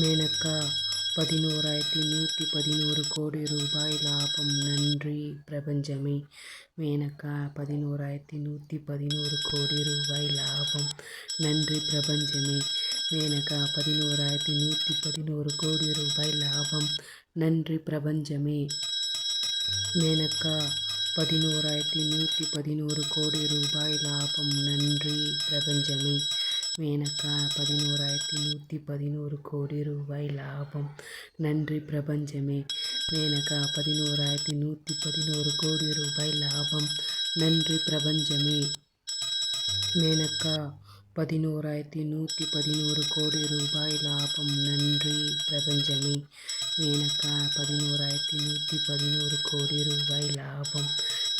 மேனகா 11,111 கோடி ரூபாய் லாபம். நன்றி பிரபஞ்சமே. மேனகா 11,111 கோடி ரூபாய் லாபம். நன்றி பிரபஞ்சமே. மேனகா 11,111 கோடி ரூபாய் லாபம். நன்றி பிரபஞ்சமே. மேனகா 11,111 கோடி ரூபாய் லாபம். நன்றி பிரபஞ்சமே. மேனகா 11,111 கோடி ரூபாய் லாபம். நன்றி பிரபஞ்சமே. மேனகா 11,111 கோடி ரூபாய் லாபம். நன்றி பிரபஞ்சமே. மேனகா 11,111 கோடி ரூபாய் லாபம். நன்றி பிரபஞ்சமே. மேனகா 11,111 கோடி ரூபாய் லாபம்.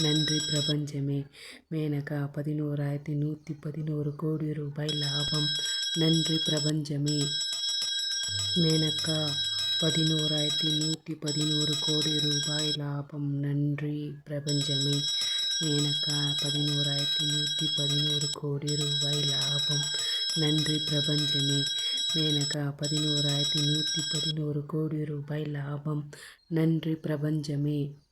நன்றி பிரபஞ்சமே. மேனகா 11,111 கோடி ரூபாய் லாபம். நன்றி பிரபஞ்சமே. மேனகா 11,111 கோடி ரூபாய் லாபம். நன்றி பிரபஞ்சமே. மேனகா 11,111 கோடி ரூபாய் லாபம். நன்றி பிரபஞ்சமே. மேனகா 11,111 கோடி ரூபாய் லாபம். நன்றி பிரபஞ்சமே.